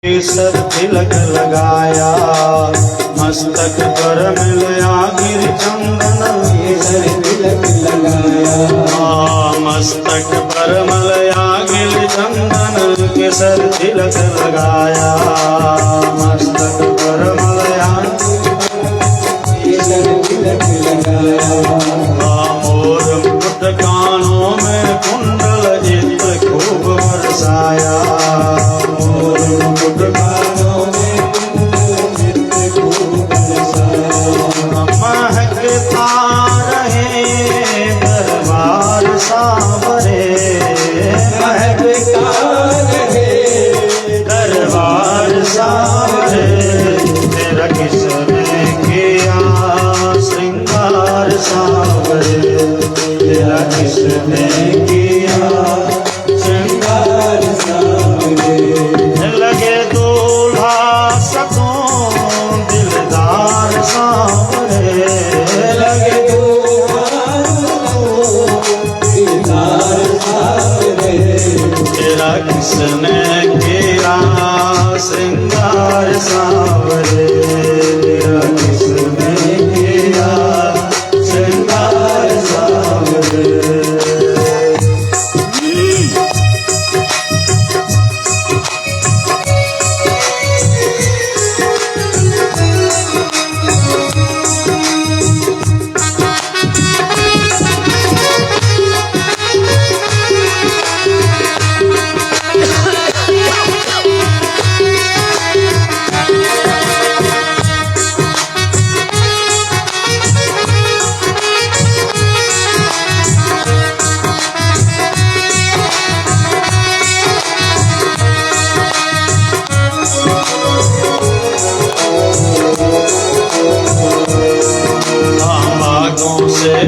केसर तिलक लगाया, मस्तक पर मिलया गिर चंदन। केसर तिलक लगाया, मस्तक पर मिलया गिर चंदन। केसर तिलक लगाया, मस्तक पर मिलया केसर तिलक लगाया। मोर मुकुट कानों में कुंडल चित्र खूब बरसाया। मोर मुकुट कानों में कुंडल चित्र खूब बरसाया। महकता रहे दरबार सांवरे, महकता रहे दरबार सांवरे। तेरा किसने किया श्रृंगार सांवरे, तेरा किसने किया श्रृंगार सांवरे। लगे दूल्हा सतों दिलदार सांवरे, लगे दूल्हा दिलदार सांवरे। तेरा किसने किया श्रृंगार सांवरे, तेरा किसने किया श्रृंगार सांवरे।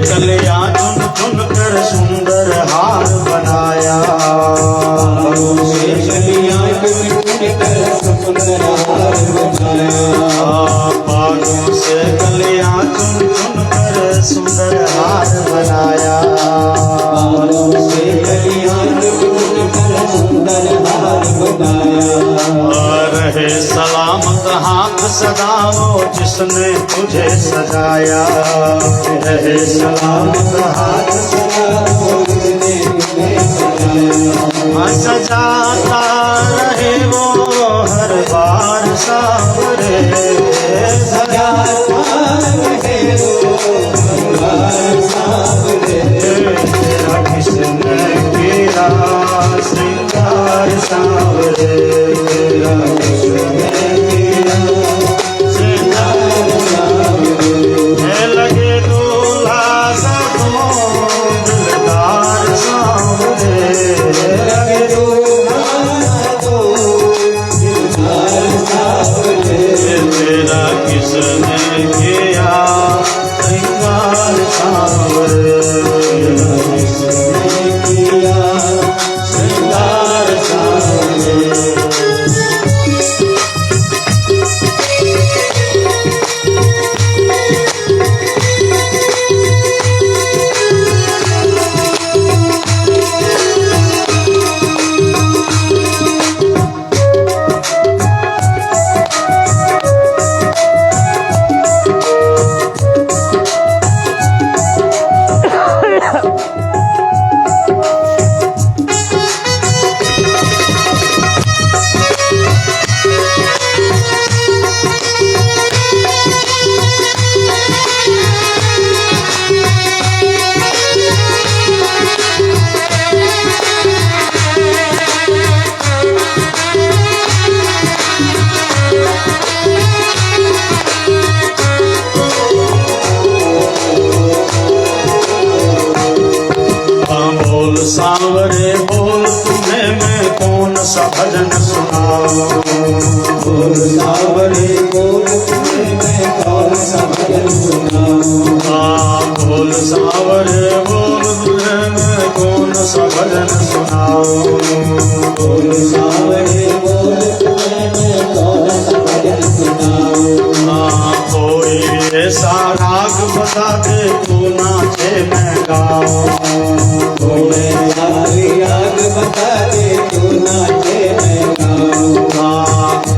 कलियां चुन चुन कर सुंदर हार बनाया। कलियां चुन चुन कर सुंदर हार बनाया। बागों से कलियां चुन चुन कर सुंदर हार बनाया। बागों से कलियां चुन चुन कर सुंदर हार बनाया। रहे सलामत हाथ सदा वो जिसने तुझे सजाया। रहे सलामत हाथ सदा वो जिसने तुझे सजाया। सजाता रहे वो हर बार सांवरे, सजाता रहे वो हर बार सांवरे। तेरा किसने किया श्रृंगार सांवरे, तेरा किसने किया श्रृंगार सांवरे। लगे दूल्हा सतों दिलदार सांवरे, लगे दूल्हा सतों दिलदार सांवरे। तेरा किसने किया श्रृंगार सांवरे, तेरा किसने किया श्रृंगार सांवरे। सांवरे बोल तुम्हें मैं कौन सा भजन सुनाऊं। बोल सांवरे बोल तुम्हें मैं कौन सा भजन सुनाऊं। बोल सांवरे बोल तुम्हें मैं कौन सा भजन सुनाऊं। बोल सांवरे बोल तुम्हें मैं कौन सा भजन सुनाऊं। कोई ऐसा राग बता दे तू नाचे मैं गाऊं। कोई राग बता दे तू नाचे मैं गाऊं।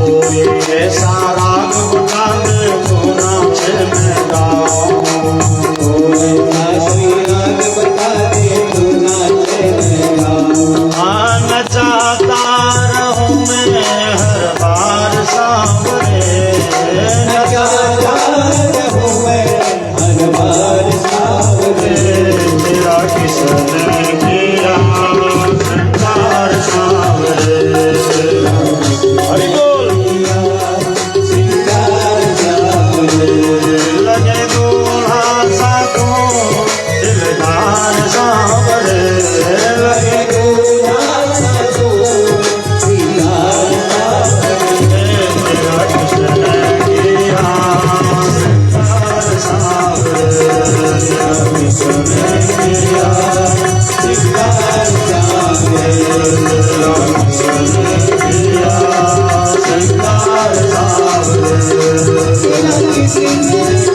सिंगार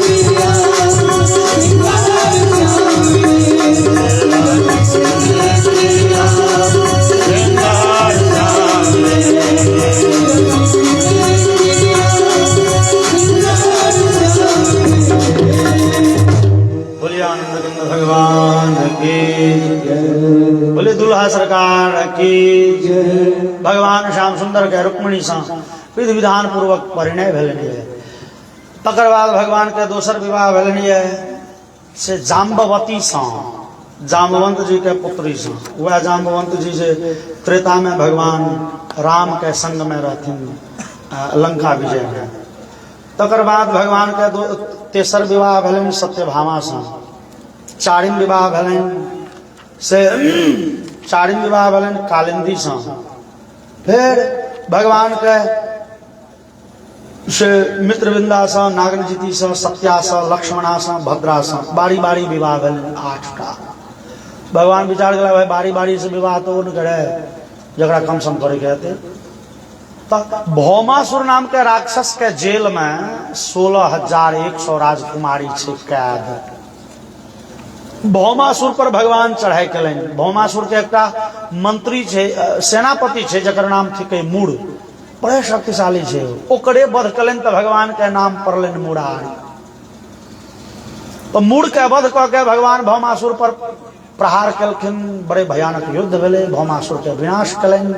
सावरे भगवान की बोले दुल्हा सरकार की भगवान श्याम सुंदर के रुक्मिणी सा विधि विधान पूर्वक परिणय भेलनी है। तकर बाद भगवान के दोसर विवाह भेलनी है से जाम्बवती सा, जाम्बवंत जी के पुत्री सा। वह जाम्बवंत जी से त्रेता में भगवान राम के संग में रहथिन लंका विजय में। तकर बाद भगवान के तेसर विवाह भेलन सत्यभामा सा। चारिम विवाह भेलन से चारिम विवाह भेलन कालिंदी सा। फिर भगवान के से मित्रविंदा सा, नागनजिति सा, सत्या सा, लक्ष्मणा सा, भद्रा सा। बारी बारी विवाह भेलन 8टा। भगवान विचार करा भाई बारी बारी से विवाह तो न करे जरा कम सम करे कहते। भौमासुर नाम के राक्षस के जेल में 16,100 राजकुमारी छे कैद। भौमासुर पर भगवान चढ़ाई कलन। भौमासुर के एकटा मंत्री छे, सेनापति छे जकर नाम थिके मूड़, बड़े शक्तिशाली छे। ओकरे वध कलन तो भगवान के नाम पड़लन मुरारी। तो मूड़ के वध क के भगवान भौमासुर पर प्रहार कलखिन। बड़े भयानक युद्ध भेले, भौमासुर के विनाश कलन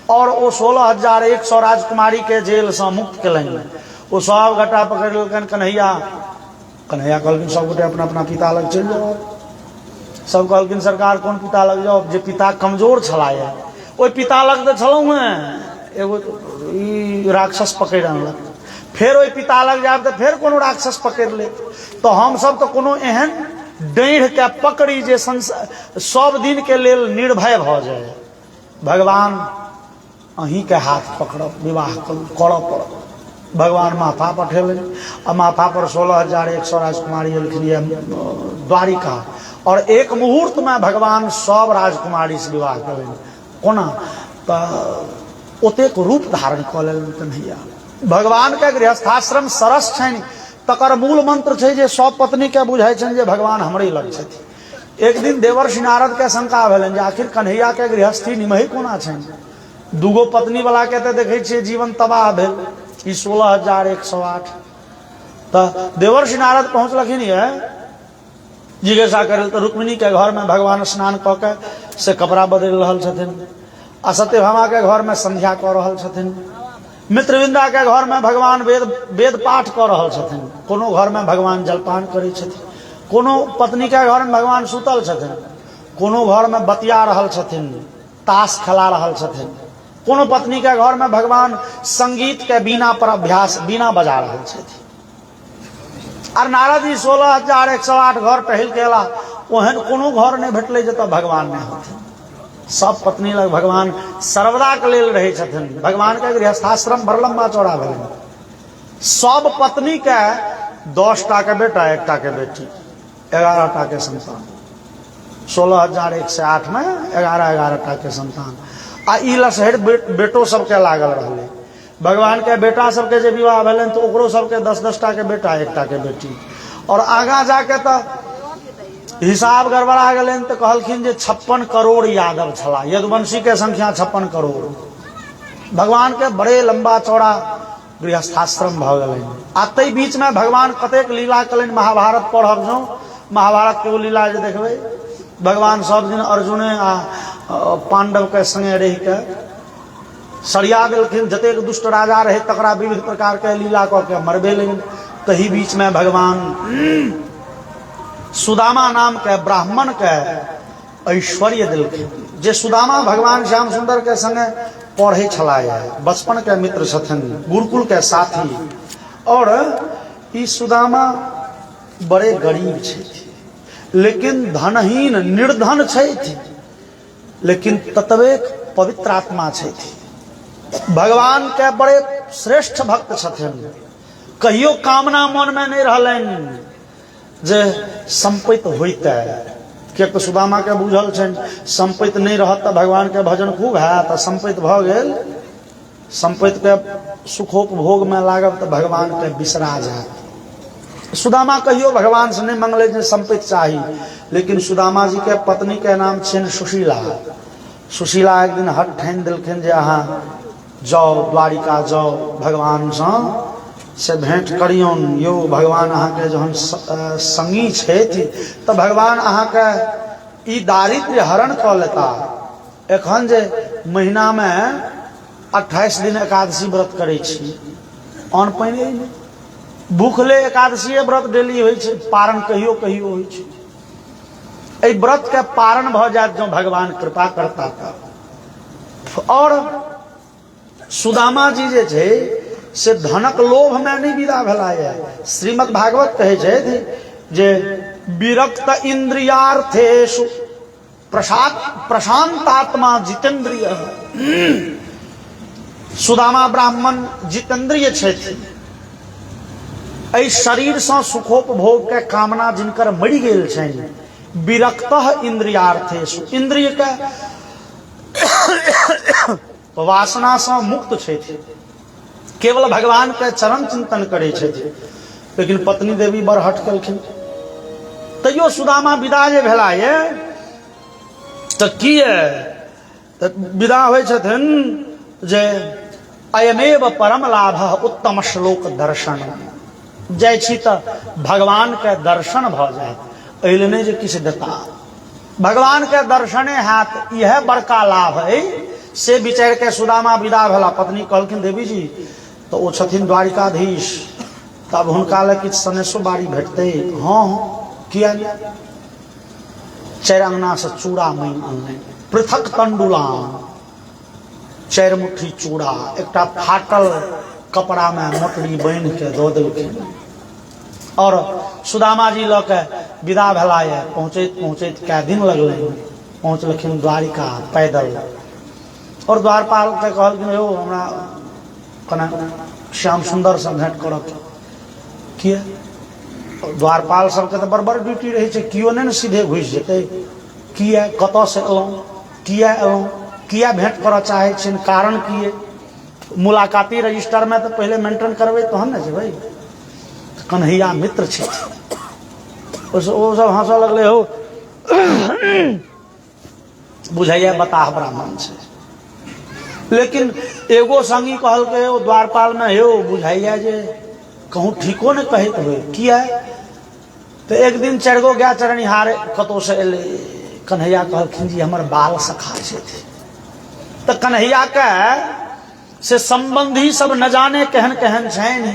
और वो 16,100 राजकुमारी के जेल से मुक्त कलन। वो सब घटा पकड़ लेकिन कन्हैया कहलखिन सब गोटे अपना अपना पिता लग चल जाओ। सब कहलखिन सरकार कोन पिता लग जाओ जे पिता कमजोर छलाए। ओई पिता लग तो छलौं हैं, एगो राक्षस पकड़ अनलक। फिर ओई पिता लग जाब तो फिर कोनो राक्षस पकड़ ले। तो हम सब तो कोनो एहन डेढ़ के पकड़ी जे सब दिन के लेल निर्भय भ जाए। भगवान अहीं के हाथ पकड़ब, विवाह करऽ पड़त। भगवान माथा पठेलन और माथा पर 16,100 राजकुमारी एलखिन द्वारिका। और एक मुहूर्त में भगवान सब राजकुमारी से विवाह करें। कोना तो ओतेक रूप धारण कऽ लेलन कन्हैया। भगवान के गृहस्थाश्रम सरस छनि, तकर मूल मंत्र छै जे सब पत्नी के बुझाई छनि जे भगवान हमरे लग छथि। एक दिन देवर्षि नारद के शंका भेलन जे आखिर कन्हैया के गृहस्थी निमहि कोना छनि। दूगो पत्नी वाला के तो देखे छियै जीवन तबाह भेल। ई 16,108। तो देवर्षि नारद पहुंचलखिन है जिज्ञासा करे तो रुक्मिणी के घर में भगवान स्नान क के से कपड़ा बदल रहल छथिन। आ सत्यभामा के घर में संध्या कऽ रहल छथिन। मित्रविंदा के घर में भगवान वेद पाठ कऽ रहल छथिन। कोनो घर में भगवान जलपान करै छथिन। कोनो पत्नी के घर में भगवान सुतल छथिन। कोनो घर में बतिया रहल छथिन, ताश खेला रहल छथिन। कोनो पत्नी के घर में भगवान संगीत के बीना पर अभ्यास बीना बजा रहल छथिन। और नारद जी 16,108 घर टहल के अला, ओहन कोनो घर नहीं भेटले जतऽ भगवान नहीं होथिन। सब पत्नी लग भगवान सर्वदा के लेल रहे छथिन। भगवान के गृहस्थाश्रम बड़ लंबा चौड़ा भेल। सब पत्नी के 10टा के बेटा, 1टा के बेटी, 11टा के संतान। 16,108 में 11टा के संतान। आ ई लसहर बेटो सबके लागल रहले। भगवान के बेटा सबके जे विवाह भेलन तो ओकरो सबके 10-10टा के बेटा, 1टा के बेटी। और आगा जाके तो हिसाब गड़बड़ा गेलन तो कहलखिन जे 56 करोड़ यादव छला। यदुवंशी के संख्या 56 करोड़। भगवान के बड़े लंबा चौड़ा गृहस्थाश्रम भ गेलन। आ तै बीच में भगवान कतेक लीला कलन। महाभारत पढ़ब जो महाभारत के वो लीला जे देखबै, भगवान सब दिन अर्जुने आ पांडव के संगे रह के सरिया देलखिन। जतेक दुष्ट राजा रहे तकरा विविध प्रकार के लीला कऽ के मरबे लेकिन। तही बीच में भगवान सुदामा नाम के ब्राह्मण के ऐश्वर्य दिलखिन। जे सुदामा भगवान श्याम सुंदर के संगे पढ़े छलाए, बचपन के मित्र छथिन, गुरुकुल के साथी। और ई सुदामा बड़े गरीब छथि, लेकिन धनहीन निर्धन छथि, लेकिन ततवेक पवित्र आत्मा छथि। भगवान के बड़े श्रेष्ठ भक्त छथिन। कहियो कामना मन में नहीं रहलन जे संपत्ति होइते। कियाक सुदामा के बुझल छनि संपत्ति नहीं रहत तो भगवान के भजन खूब हैत। संपत्ति भ गेल संपत्ति के सुखोपभोग में लागब तो भगवान के बिसरा जाए। सुदामा कहियो भगवान से नहीं मंगले जे संपत्ति चाहिए, लेकिन सुदामा जी के पत्नी के नाम छिन सुशीला। सुशीला एक दिन हट ठानि देलखिन जे अहाँ जाओ द्वारिका जाओ, भगवान से भेंट करियौन। यो भगवान अहाँ के जहन संगी छथि तो भगवान अहाँ के ई दारिद्र्य हरण कऽ लेता। एखन जे महीना में 28 दिन एकादशी व्रत करै छी, अन्न पानि नहि, भूखले एकादशी व्रत डेली होइ छै, पारण कहियो कहियो होइ छै। एहि व्रत के पारण भऽ जायत जँ भगवान कृपा करता तऽ। और सुदामा जी जे छै से धनक लोभ में नहीं विदा भेला है। श्रीमद् भागवत कहे छथि जे विरक्त इंद्रियार्थेषु प्रशांतात्मा जितेंद्रिय। सुदामा ब्राह्मण जितेंद्रिय छथि। एहि शरीर से सुखोपभोग के कामना जिनकर मरि गेल छनि, विरक्त इंद्रियार्थेषु, इंद्रिय के वासना से मुक्त छथि, केवल भगवान के चरण चिंतन करे छथि। लेकिन पत्नी देवी बड़ हट केलखिन। तैयो सुदामा विदा जे भेला ये तऽ की विदा होइ छथिन जे अयमेव परम लाभ उत्तम श्लोक दर्शन। जाइ छी तऽ भगवान के दर्शन भऽ जायत, एहि नहि जे किछु देता। भगवान के दर्शने हैत, यह बड़का लाभ है। से विचार के सुदामा विदा भेला। पत्नी कहलखिन देवी जी तो ओ छथिन द्वारिकाधीश, तब हुनका लए किछु सनेशो बाड़ी भेटतै? हाँ किया नहीं। 4 अंगना से चूड़ा मांगि अनलनि, पृथक तंडुलान, 4 मुट्ठी चूड़ा एकटा फाटल कपड़ा में मोटरी बांधि के दऽ देलखिन। और सुदामा जी लऽ के विदा भेला ये। पहुँचैत पहुँचैत कए दिन लगलनि, पहुँचलखिन द्वारिका पैदल। और द्वारपाल के कहलखिन यौ हमरा कने श्याम सुंदर से भेंट करब। किया? द्वारपाल सबके तो बड़ बड़ ड्यूटी रहे छै, कियो नहीं ने सीधे घुस जेतै। किया, कतऽ से एलहुँ, किया एलहुँ, किया भेंट करऽ चाहै छिन, कारण किए? मुलाकाती रजिस्टर में तो पहले मेंटेन करबै तहन ने जेबै। कन्हैया मित्र छथि। ओ सब हंसऽ लगले, हो बुझाइया बताह ब्राह्मण छै। लेकिन एगो संगी कहल के ओ द्वारपाल में हो बुझाइया जे कहूँ ठीको नहीं कहत हो। किया? तो एक दिन 4 गो गाय चरनिहार कतौ से एले। कन्हैया कहलखिन जी हमर बाल सखा छथि। तो कन्हैया के से संबंधी सब न जाने केहन केहन छनि,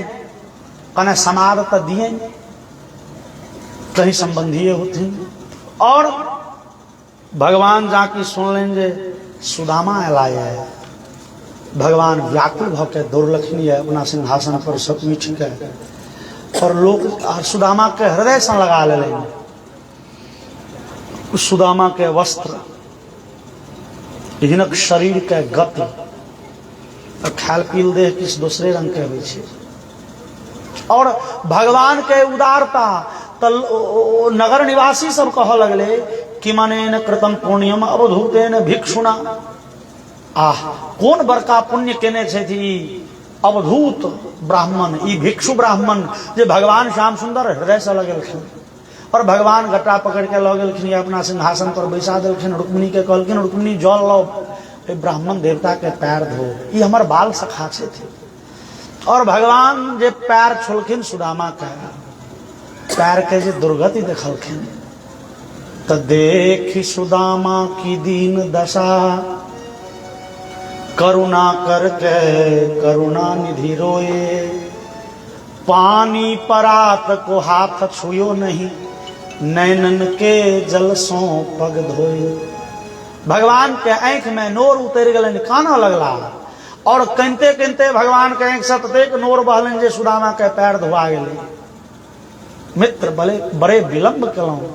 कने समाद तो दिए कहीं संबंधी होथिन। और भगवान जाके सुनलें जे सुदामा एला है। भगवान व्याकुल भऽ के दौड़लखिन है अपना सिंहासन पर सब उठि के। और लोग सुदामा के हृदय से लगा लेलनि। सुदामा के वस्त्र, हिनक शरीर के गति और खाल पील देह किस दूसरे रंग के होइ छै। और भगवान के उदारता तो नगर निवासी सब कह लगले कि माने कृतम पुण्यम अवधूतेन भिक्षुना। आह कौन बड़का पुण्य केने छथि अवधूत ब्राह्मण, ई भिक्षु ब्राह्मण जे भगवान श्याम सुंदर हृदय से लगेलखिन। और भगवान गट्टा पकड़ के लऽ गेलखिन, अपना सिंहासन पर बैसा देलखिन। रुक्मिणी के कहलखिन रुक्मिणी जल लो, ब्राह्मण देवता के पैर धो, ई हमर बाल सखा छथि। और भगवान जे पैर छुलखिन सुदामा के, पैर के जे दुर्गति देखलखिन तो देखी सुदामा की दीन दशा, करुणा करके करुणा निधि रोए, पानी परात को हाथ छुयो नहीं, नैनन के जल सो पग धोए। भगवान के आंख में नोर उतर गलन, काना लगला। और कनते कनते भगवान के आंख से ततेक नोर बहलन जे सुदामा के पैर धोआ गेले। मित्र बड़े विलंब कलहुँ।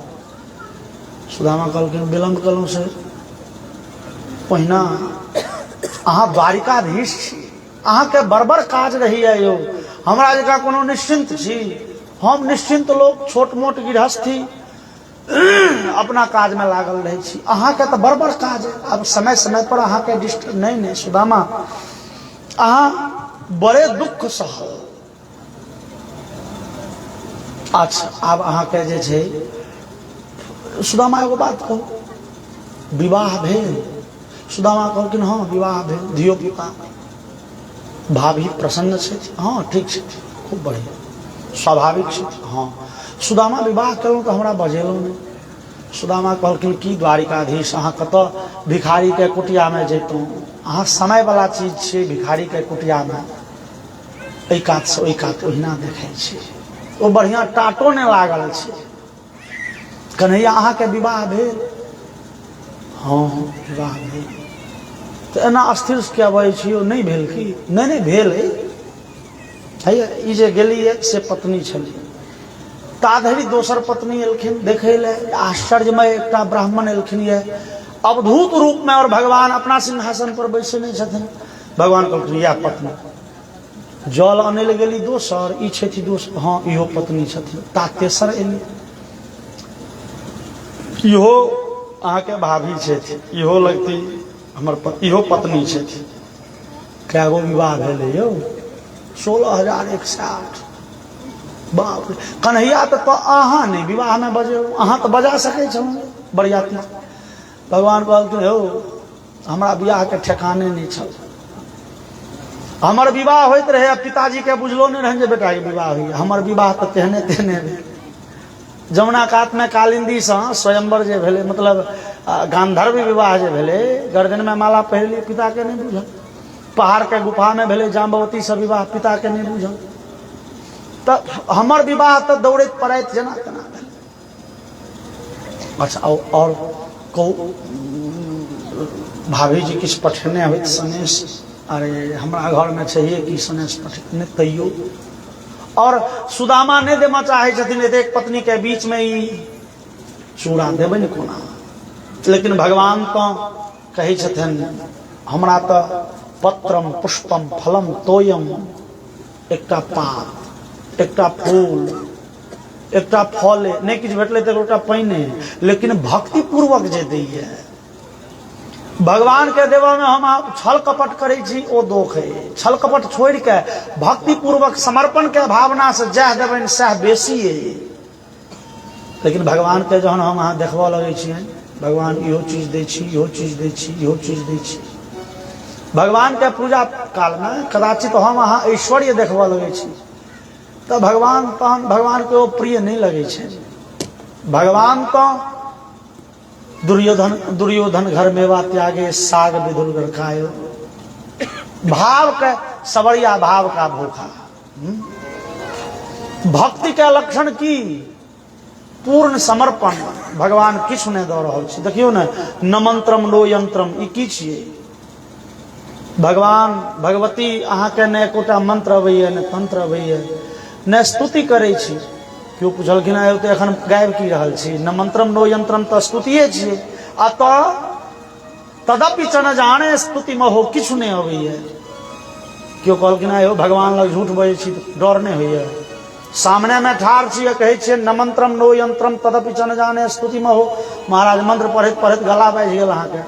सुदामा कहलखिन विलंब कलहुँ से पहिना अहाँ द्वारिकाधीश छी, अहाँ के बड़ काज रहिए यौ। हमरा जकाँ कोनो निश्चिंत छी? हम निश्चिंत लोग छोट मोट गृहस्थी अपना काज में लागल रहे छी। अहाँ के तो बड़ काज है। अब समय समय पर अहाँ के डिस्टर्ब नहीं सुदामा, अहाँ बड़े दुख सहल। अच्छा आब अहाँके जे छै सुदामा एगो बात कहू, विवाह भेल? सुदामा कहलखिन हाँ विवाह भेल, धियो पुता भाभी प्रसन्न छथि, हाँ ठीक छथि, खूब बढ़िया, स्वाभाविक छथि। हाँ सुदामा विवाह कलहुँ तऽ हमरा बजेलहुँ नहि। सुदामा कहलखिन की द्वारिकाधीश, अहाँ कतऽ भिखारी के कुटियामे जैतहुँ? अहाँ समय वाला चीज छियै, भिखारी के कुटियामे एहि कात से ओहि कात ओहिना देखै छी, ओ बढ़िया टाटो नहि लागल छै। कन्हैया अहाँके विवाह भेल? हाँ विवाह भेल। तो एना अस्थिर क्या बजै छी, नहीं भेल की? नहीं भेल है, ई जे गेलिए से पत्नी छली, ताधरि दोसर पत्नी एलखिन देखै ले। आश्चर्यमय एकटा ब्राह्मण एलखिन ये अवधूत रूप में, और भगवान अपना सिंहासन पर बैसने छथिन। भगवान कहलखिन यह पत्नी। जल आने ले गेली दोसर, ई छथि दोसर, हाँ इहो पत्नी छथिन। ता तेसर एली, इहो अहाँके भाभी छथि, इहो लगती हमर इहो पत्नी छथि। कए गो विवाह भेलै यौ? 16,108। बाप रे, कन्हैया तो अहाँ नहीं विवाह में बजे, अहाँ तो बजा सकै छलहुँ बरियाती। भगवान कहलखिन यौ हमरा विवाह के ठेकाने नहीं छल, हमर विवाह होइत रहे, पिताजी के बुझलो नहीं रहे जे बेटा के विवाह होइए। हमर विवाह तो तेहने तेहने भेल। जमुना कात में कालिंदी से स्वयंवर जे भेले, मतलब गांधर्व विवाह जे भेले, गर्दन में माला पहिरली, पिता के नहीं बुझल। पहाड़ के गुफा में भेले जाम्बवती से विवाह, पिता के नहीं बुझल। तो हमर विवाह तो दौड़ैत पड़ैत जेना तेना भेल। अच्छा और कहू भाभी जी किछु पठेने होइत सनेश? अरे हमरा घर में चाहिए कि सनेश पठेने तैयो। और सुदामा नहीं देना चाहे छथिन एक पत्नी के बीच में ही चूड़ा देवे न कोना। लेकिन भगवान तो कही छथिन हमरा तो पत्रम पुष्पम फलम तोयम, एकटा पात, एकटा फूल, एकटा फल नहीं किछु भेटले तो एकटा पानी, लेकिन भक्ति पूर्वक जे दैये भगवान के देवा में हम छल कपट करे छी ओ दोख है। छल कपट छोड़ के भक्ति पूर्वक समर्पण के भावना से जह देबन सह बेसी है। लेकिन भगवान के जहन हम अहाँ देखबा लगे छियै, भगवान इहो चीज दै छी, इहो चीज दै छी, इहो चीज दै छी। भगवान के पूजा काल में कदाचित हम अहाँ ऐश्वर्य देखबा लगे छी तो भगवान तहन भगवान के ओ प्रिय नहीं लगे छै। भगवान तो दुर्योधन घर मेवा त्यागे साग विदुर खायो, भाव के सवरिया भाव का भूखा। भक्ति के लक्षण की? पूर्ण समर्पण। भगवान किछु नहीं दऽ रहल छै। देखियो ने न मंत्रम नो यंत्रम, ई की छियै? भगवान भगवती अहाँ के ने एकोटा मंत्र अबैया ने तंत्र अबैया, ने स्तुति करै छी। क्यों पूछलखिन आयो तो एखन गाबि की रहल छी? न मंत्रम नो यंत्रम तो स्तुतिये छियै। अतः तदपि च न जाने स्तुति में हो, किछु नहीं अबैया। क्यों कहलखिन आयो भगवान लग झूठ बजै छी डर नहीं होइया? सामने में ठाढ़ छियै कहै छियै न मंत्रम नो यंत्रम तदपि च न जाने स्तुति में हो। महाराज मंत्र पढ़ैत पढ़ैत गला बाजि गेल अहाँके।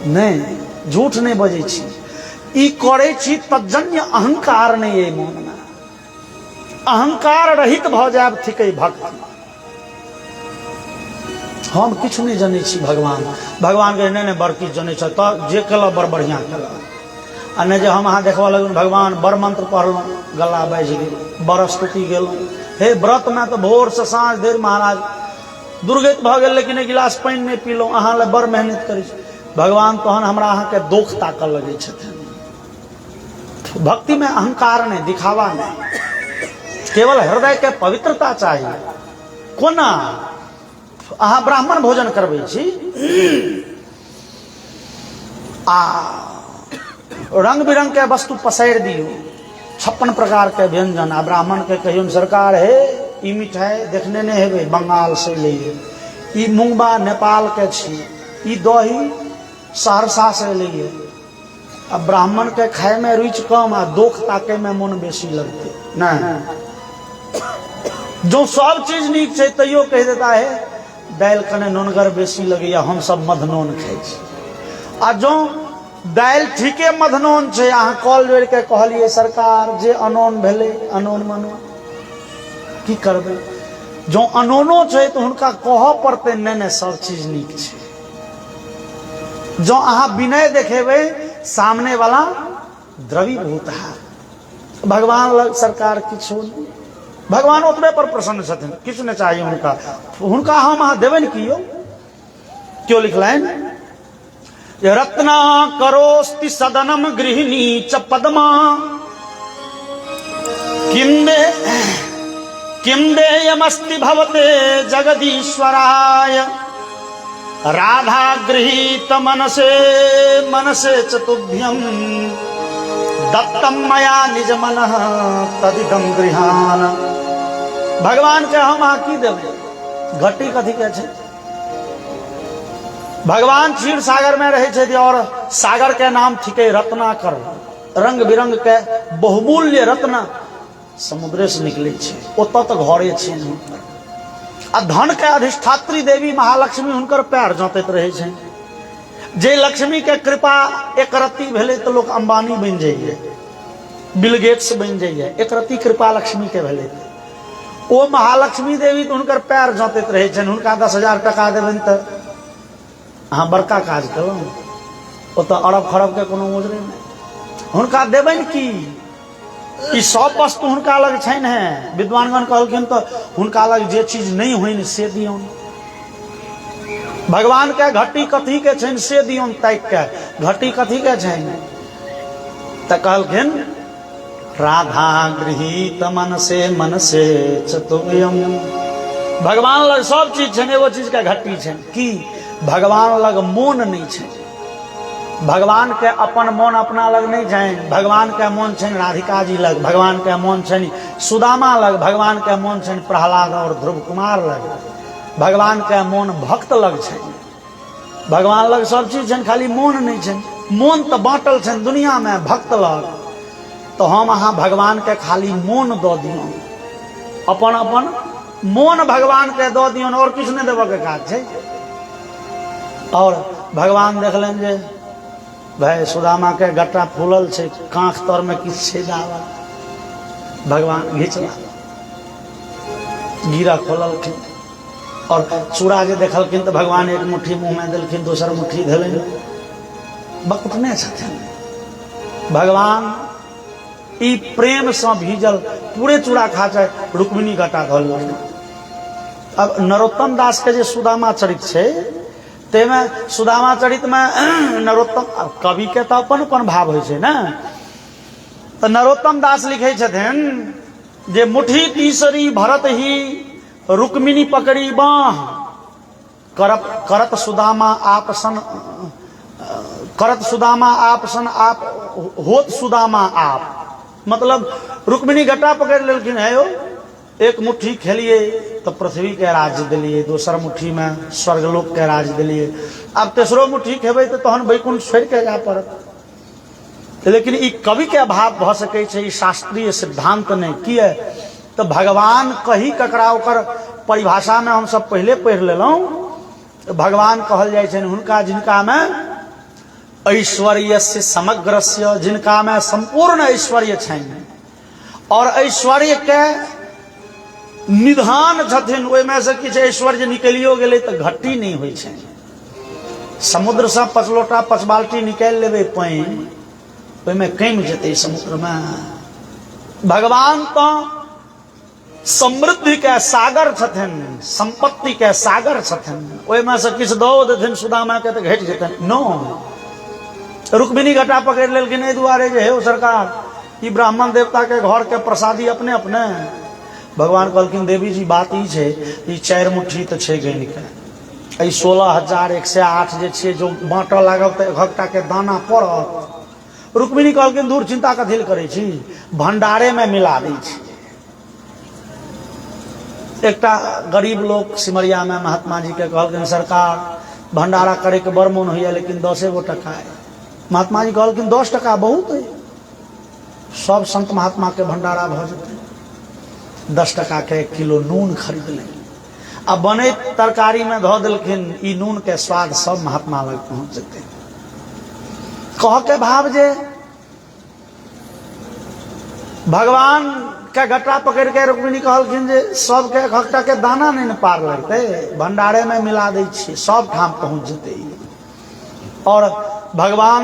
नहीं झूठ नहीं बजै छी, ई करै छी तजन्य अहंकार नहीं है मन में। अहंकार रहित भ जायब थिकै भक्ति। हम किछु नहीं जानै छी भगवान। भगवान के नहीं बड़ किछु जानै छ तो जे केला बड़ बढ़िया केला। आ नहीं जे हम अहाँ देखबा लगन भगवान बड़ मंत्र पढ़लहुँ गला बाजि गेल, बड़ स्तुति गेलहुँ। हे व्रत में तो भोर से साँझ देर महाराज दुर्गत भ गेल, लेकिन एक गिलास पानि नहीं पीलहुँ। अहाँ ले बड़ मेहनत करै छी। भगवान तहन हमरा अहाँ के दोख ताकऽ लगै छथिन। भक्ति में अहंकार नहीं, दिखावा नहीं, केवल हृदय के पवित्रता चाहिए। कोना अहाँ ब्राह्मण भोजन करबै छी आ रंग बिरंग के वस्तु पसारि दियो, 56 प्रकार के व्यंजन, आ ब्राह्मण के कहियो सरकार हे ई मिठाई देखने नहीं हेबै बंगाल से लिए, ई मुंगबा नेपाल के छी, ई दही सहरसा से लिए। आ ब्राह्मण के खाए में रुचि कम आ दोख ताके में मन बेसी लगते। नहीं, जो सब चीज नीक छै तैयो कह देता है दालि कने नोनगर बेसी लगैया, हम सब मध नोन खाइ छी। आ जो दाल ठीके मधनोन छे, अहाँ कॉल जोड़ के कहलिए सरकार जे अनोन भेले अनोन मनो की करबे, जो अनोनो छे तो हुनका कह पड़ते ने सब चीज नीक छे। जो अहाँ विनय देखेबे सामने वाला द्रवीभूत है। भगवान लग सरकार किछो नहीं, भगवान ओतबे पर प्रसन्न छथिन, किछ नहीं चाहिए हुनका। हुनका हम अहाँ देबे न कियो, क्यों लिखलैन रत्ना करोस्ति सदनम गृहिणी च पद्मा किम देयमस्ति भवते जगदीश्वराय राधा गृहीत मनसे मनसे चतुभ्यम दत्तम मया निज मनः तदिदम गृहान। भगवान के हम आकी देवे घटी कथी के छे, भगवान क्षीर सागर में रहे छे और सागर के नाम थिके रत्नाकर, रंग बिरंग के बहुमूल्य रत्न समुद्र से निकले छे, ओतऽ तो घरे छे। आ धन के अधिष्ठात्री देवी महालक्ष्मी हुनकर पैर जोतैत रहे छे। जे लक्ष्मी के कृपा एक रत्ती भेले तो लोग अंबानी बन जाइए, बिल गेट्स बन जाइए, एक रत्ती कृपा लक्ष्मी के भेले ओ महालक्ष्मी देवी तो हुनकर पैर जोतैत रहे छे। हुनका 10,000 टका देबन तो अहाँ बड़का काज कलहुँ, ओ तो अरब खरब के कोनो मोजरे नहीं। हुनका देबन की ई सब वस्तु हुनका लग छनि है। विद्वानगण कहलखिन तो हुनका लग जे चीज नहीं होइन से दियौन। भगवान के घटी कथी के छनि से दियौन ताक के, घटी कथी के छनि त कहलखिन राधा गृहीत मन से चतुर्यम। भगवान लग सब चीज छनि, एगो चीज के घटी छनि की भगवान लग मोन नहीं छनि। भगवान के अपन मोन अपना लग नहीं छनि, भगवान के मोन छनि राधिका जी लग, भगवान के मोन छनि सुदामा लग, भगवान के मोन छनि प्रहलाद और ध्रुव कुमार लग, भगवान के मोन भक्त लग छनि। भगवान लग सब चीज छनि, खाली मोन नहीं छनि। मोन तो बांटल छनि दुनिया में भक्त लग, तो हम अहाँ भगवान के खाली मोन दो दियौ, अपन अपन मोन भगवान के दो दियौ और किछ नहीं देबऽ के काज छै। और भगवान देखलन जे भाई सुदामा के गट्टा फूलल छे, कांख तर में किछ छेदा भगवान घिचला गिरा खोललखिन और चूड़ा जे देखलखिन तो भगवान एक मुट्ठी मुंह में देलखिन, दोसर मुट्ठी धेलनि, बकुटने छथिन। भगवान ई प्रेम से भीजल पूरे चूड़ा खा जाए, रुक्मिणी गट्टा धोल। अब नरोत्तम दास के जे सुदामा चरित छे ते में सुदामा चरित में नरोत्तम कवि के तो अपन अपन भाव होय छे ना, तो नरोत्तम दास लिखे छथिन जे मुट्ठी तीसरी भरत ही रुक्मिणी पकड़ी बाह करत सुदामा आपसन करत सुदामा आपसन आप होत सुदामा आप। मतलब रुक्मिणी गट्टा पकड़ लेलखिन है यो, एक मुट्ठी खेलिए तो पृथ्वी के राज्य दिलिए, दूसर मुट्ठी में स्वर्गलोक के राज्य दिलिए, अब तेसरो मुट्ठी खेबै तो तहन वैकुंठ छोड़ के जा पड़त। लेकिन ई कवि के अभाव भ सकै छै, ई शास्त्रीय सिद्धांत नहीं किए तो भगवान कही ककरा ओकर परिभाषा में हम सब पहले पढ़ लेलहुं। भगवान कहल जाय छनि हुनका जिनका में ऐश्वर्यस्य समग्रस्य, जिनका में संपूर्ण ऐश्वर्य छनि और ऐश्वर्य के निधान छथिन, ओहि में से किछु ऐश्वर्य निकलियो गेलै तो घट्टी नहीं होइ छै। समुद्र से 5 लोटा 5 बाल्टी निकाल लेबै पानि, ओहि में कमि जेतै समुद्र में। भगवान तो समृद्धि के सागर छथिन, संपत्ति के सागर छथिन, ओहि में से किछु दो देथिन सुदामा के तो घटि जेतनि। नो, रुक्मिणी गट्टा पकड़ लेलखिन एहि दुआरे जे हे सरकार ई ब्राह्मण देवता के घर के प्रसादी अपने अपने। भगवान कहलखिन देवी जी बात ई छै, ई 4 मुट्ठी तो छै गनि के, 16,108 जे छै जो बाँटऽ लागब तो एकटा के दाना पड़त। रुक्मिणी कहलखिन दूर चिंता कथी लेल करै छी, भंडारे में मिला दै छी। एकटा गरीब लोग सिमरिया में महात्मा जी के कहलखिन सरकार भंडारा करे के बड़ मोन होइए लेकिन 10 गो टका है। महात्मा जी कहलखिन 10 टका बहुत है, सब संत महात्मा के भंडारा भ जेतै। 10 टका के 1 किलो नून खरीद ले, अब बने तरकारी में धो देलखिन, ई नून के स्वाद सब महात्मा लग पहुंच जेतै। कह के भाव जे भगवान के गट्टा पकड़ के रुक्मिणी कहलखिन जे सबके खट्टा के दाना नहीं न पार लगते, भंडारे में मिला दै छी सब ठाम पहुंच जेते। और भगवान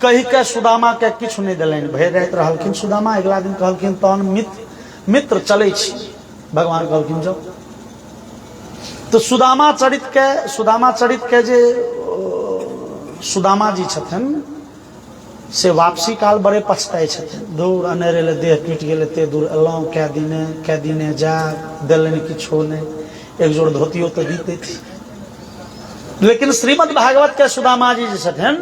कही के सुदामा के किछ नहीं दिलन, भय रहत रहलखिन सुदामा। अगला दिन कहलखिन तहन मित्र चलै छी। भगवान कहलखिन जाओ। तो सुदामा चरित के जे सुदामा जी छथिन से वापसी काल बड़े पछताए छथिन। दूर अनेरे ले देह टूट गेल, एते दूर एलौं, कै दिने जा देलन किछो नहीं, एक जोड़ धोतियो तो दीते थी। लेकिन श्रीमद् भागवत के सुदामा जी छथिन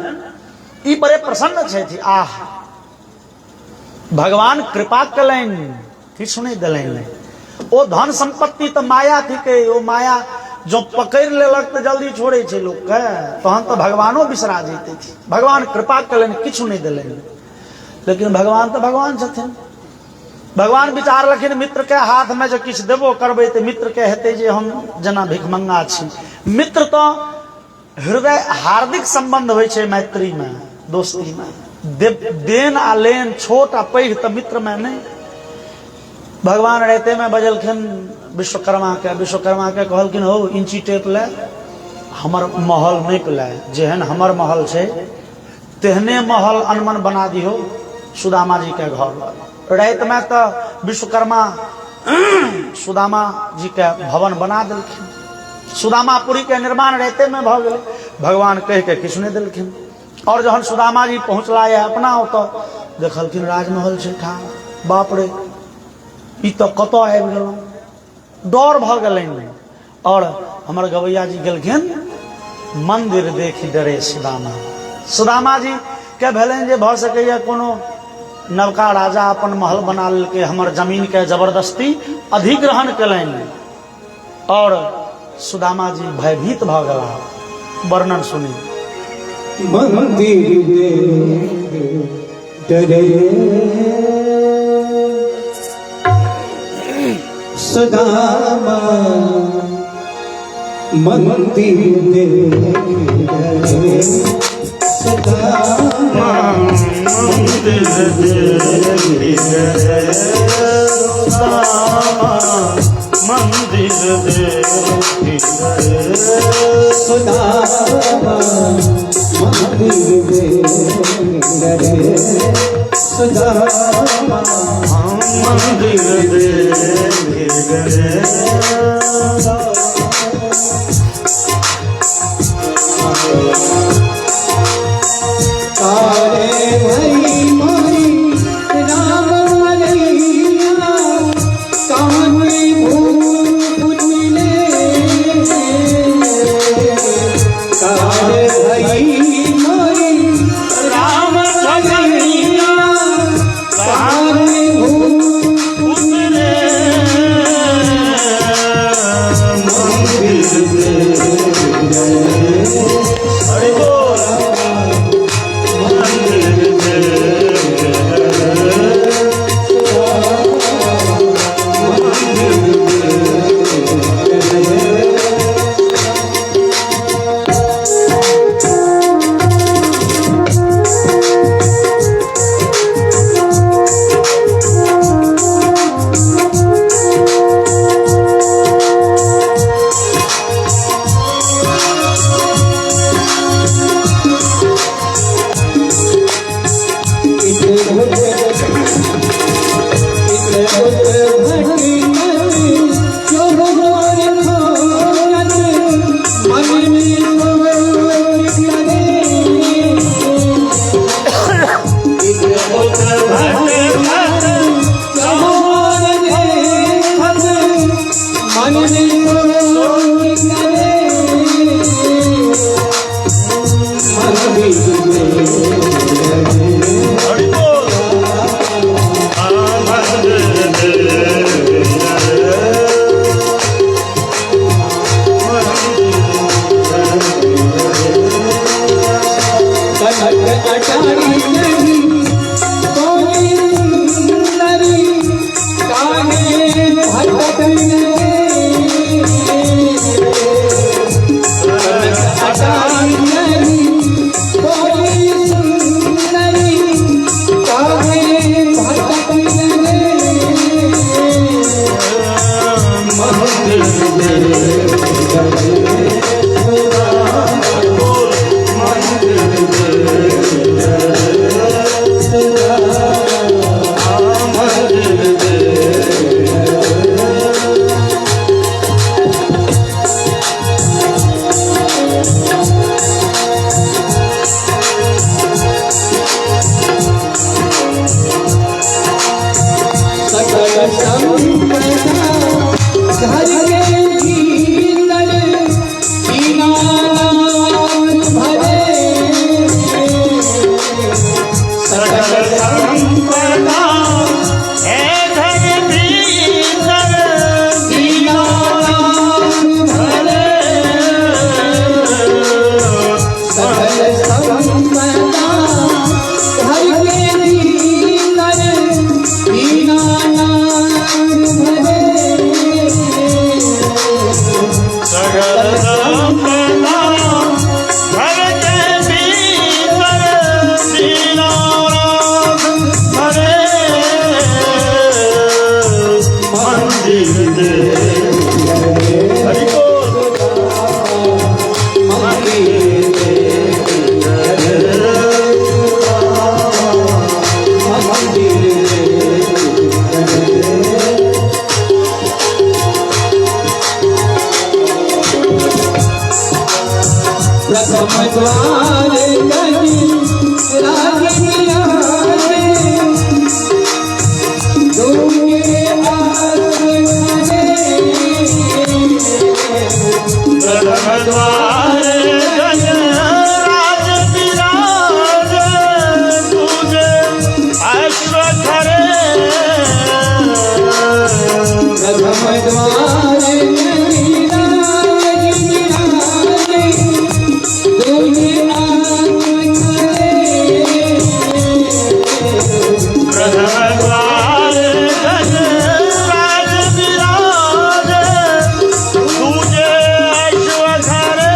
ई बड़े प्रसन्न छथि। आह भगवान कृपा कलन, किछु नहीं दिलन। ओ धन संपत्ति तो माया थी के, ओ माया जो पकड़ लेलक तो जल्दी छोड़े छे लोग के, तहन तो भगवानो बिसरा जेते थी। भगवान कृपा कलन, किछु नहीं दिलन। लेकिन भगवान तो भगवान छथिन। भगवान विचार लखिन मित्र के हाथ में जो किछु देबो करबे तो मित्र के हेते जे हम जना भिखमंगा छी। मित्र तो हृदय हार्दिक संबंध होइ छे, मैत्री में, दोस्ती में। देन आ लेन, छोट आ पैघ तो मित्र में नहीं। भगवान रहते में बजलखिन विश्वकर्मा के कहलखिन हो इंची टेप ले, हमर महल नहीं ले, जेहन हमर महल छे तेहने महल अनमन बना दियो सुदामा जी के घर। रात में तो विश्वकर्मा सुदामा जी के भवन बना दिलखिन। सुदामापुरी के निर्माण रहते में भ गेल। भगवान कह के किछु नहीं दिलखिन। और जहन सुदामा जी पहुंचला है अपना तो देखलखिन राजमहल छे ठाम। बाप रे ई तो कत आबि गेलौं, डर भ गेलनि। और हमर गवैया जी गेलखिन मंदिर देखी डरे सुदामा। सुदामा जी के भेलनि जे भ सकैया कोनो नवका राजा अपन महल बना लेलकै, हमर जमीन के जबरदस्ती अधिग्रहण केलनि। और सुदामा जी भयभीत भ गेला। वर्णन सुनी। मंदिर डरे सुदामा, मंदिर डरे सुदामा, मंदिर डरे सुदामा, मंदिर डरे सुदामा, मंदिर डरे सुदामा, मंदिर डरे तारे भई मोरी राम मलैया, कामनी भूत मिले। तारे भई मोरी राम मलैया, कामनी भूत मिले। मंदिर हरि बोल। हरि बोल। द्वार गई राजनिया दूंगे द्वार गज राज विराज तुझे अश्व खरे प्रथम द्वार गई दूंगे प्रथम द्वार गज राज विराज तुझे अश्व खरे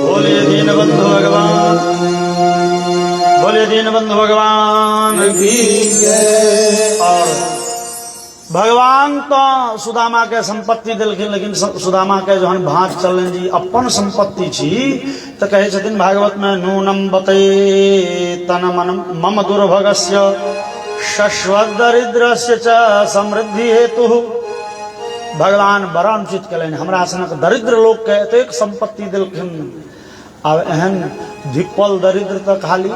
बोलिए दीनबंधु भगवान, बोलिए दीनबंधु भगवान की जय। और भगवान तो सुदामा के संपत्ति दिलखिन, लेकिन सुदामा के जो भाँज चलन जी अपन संपत्ति छी तो कहे छथिन भागवत में नूनम बते तन मन मम दुर्भगस्य शश्वत दरिद्रस्य च समृद्धि हेतु। भगवान बड़ा अनुचित कलन हमरा सनक दरिद्र लोग के एतेक संपत्ति दिलखिन, अब एहन धिप्पल दरिद्र तो खाली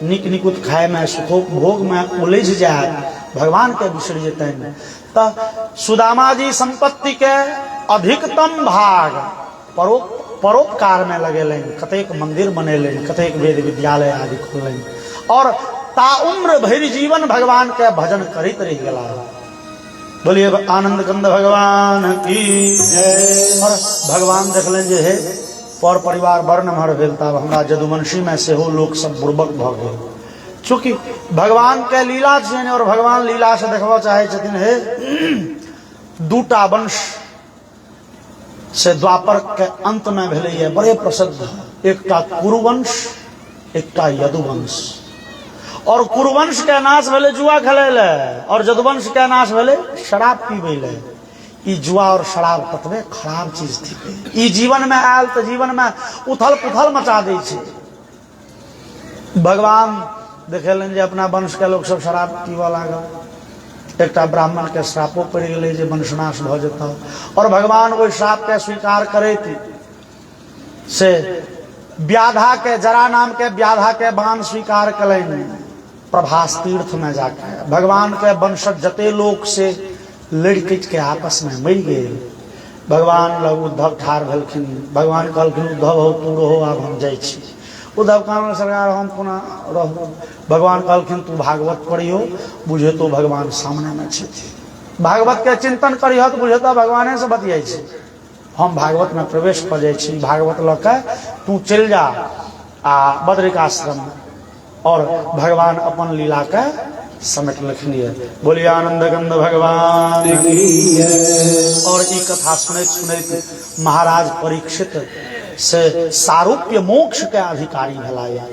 निक निकुत खाए में सुखोपभोग में उलझ जाए, भगवान के बिसर जेते। तो सुदामा जी संपत्ति के अधिकतम भाग परोपकार में लगेलें, कतेक मंदिर बनेलें, कतेक वेद विद्यालय आदि खोलें और ताउम्र भरि जीवन भगवान के भजन करित रह गला। बोलिए आनंद कंद भगवान की जय। और भगवान देखलें जे है पर परिवार बड़ नमहर भेल, तब हमरा जदुवंशी में सेहो लोक सब बुर्बक भ गेल, चूँकि भगवान के लीला छनि और भगवान लीला से देखबा चाहे छथिन। हे दूटा वंश से द्वापर के अंत में भेलै बड़े प्रसिद्ध, एकटा कुरुवंश एकटा यदुवंश। और कुरुवंश के नाश भेलै जुआ खेलै ले, और यदुवंश के नाश भेलै शराब पीबै ले। ई जुआ और शराब ततबे खराब चीज थी, ई जीवन में आयल तो जीवन में उथल पुथल मचा दै छै। भगवान देखेलन जे अपना वंश के लोग सब शराब पीवा लागल, एकटा ब्राह्मण के श्रापो पड़ गए जे वंशनाश भ जेता, और भगवान ओहि श्राप के स्वीकार करैत से व्याधा के जरा नाम के व्याधा के बाण स्वीकार कलनि प्रभास तीर्थ में जाके भगवान के वंशज जते लोग से लड़ किच के आपस में मर गए। भगवान लग उद्धव ठार भेलखिन। भगवान कहलखिन उद्धव हो तू रहो आब हम जाइ छी। उद्धव कहलखिन सरकार हम पुनः रहू। भगवान कहलखिन तू भागवत पढ़ियो बुझे तो भगवान सामने में छथिन। भागवत के चिंतन करियो तो बुझे तो भगवाने से बतियाई छी। हम भागवत में प्रवेश कर जाइ छी। भागवत लऽ के तू चल जा आ बद्रिकाश्रम में और भगवान अपन लीला के समेट लखनी। बोलिए आनंद गंध भगवान की। और ई कथा सुनैत सुनैत महाराज परीक्षित से सारूप्य मोक्ष के अधिकारी भेलाया।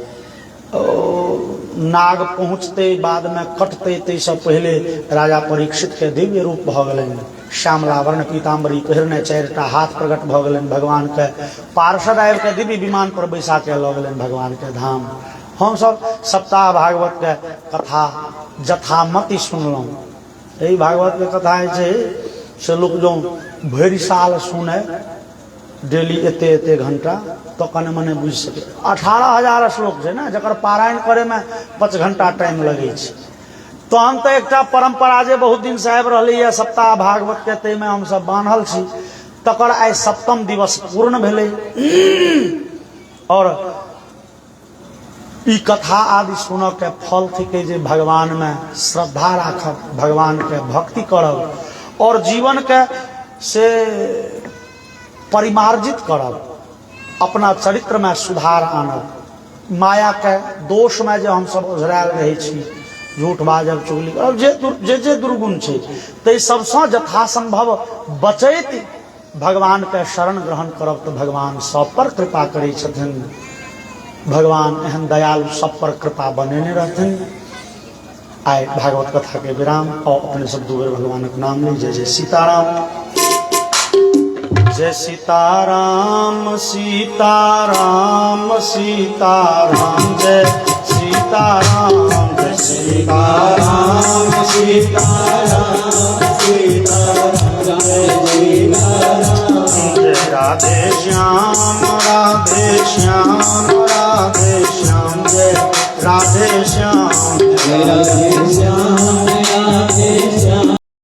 नाग पहुँचते बाद में कटते ते सब पहले राजा परीक्षित के दिव्य रूप भ गेलनि। श्यामला वर्ण पीताम्बरी पहिरने 4टा हाथ प्रकट भ गेलनि। भगवान के पार्षद आबि के दिव्य विमान पर बैसा के लऽ गेलनि भगवान के धाम। हम सब सप्ताह भागवत के कथा जथामति सुनलहुँ। यही भागवत के कथा है से लोग जो भरि साल सुने डेली एते घंटा तो कने मने बुझ सके। 18,000 श्लोक है ना जकर पारायण करे में 5 घंटा टाइम लगे। तो हम तो एक परंपरा जे बहुत दिन से आबि रही है सप्ताह भागवत के ते में हम सब बान्हल छी। तकर आइ 7म दिवस पूर्ण भेले। और ई कथा आदि सुन के फल थिके जे भगवान में श्रद्धा राखब, भगवान के भक्ति करब और जीवन के से परिमार्जित करब, अपना चरित्र में सुधार आनब। माया के दोष में जो हम सब उझरायल रहे छी, झूठ बाजब चुगली करब, जे दुर्गुण छै ते सबसँ यथासंभव बचैत भगवान के शरण ग्रहण करब तो भगवान सब पर कृपा करै छथिन। भगवान एहन दयालु सब पर कृपा बनेने रहथिन। आइ भागवत कथा के विराम और अपने सब दू बेर भगवानक नाम ली। जय जय सीताराम। जय सीताराम सीताराम सीताराम जय सीताराम। जय सीताराम सीताराम सीताराम जय सीताराम। जय राधे श्याम राधे श्याम राधे श्याम जय राधे श्याम। राधे श्याम राधे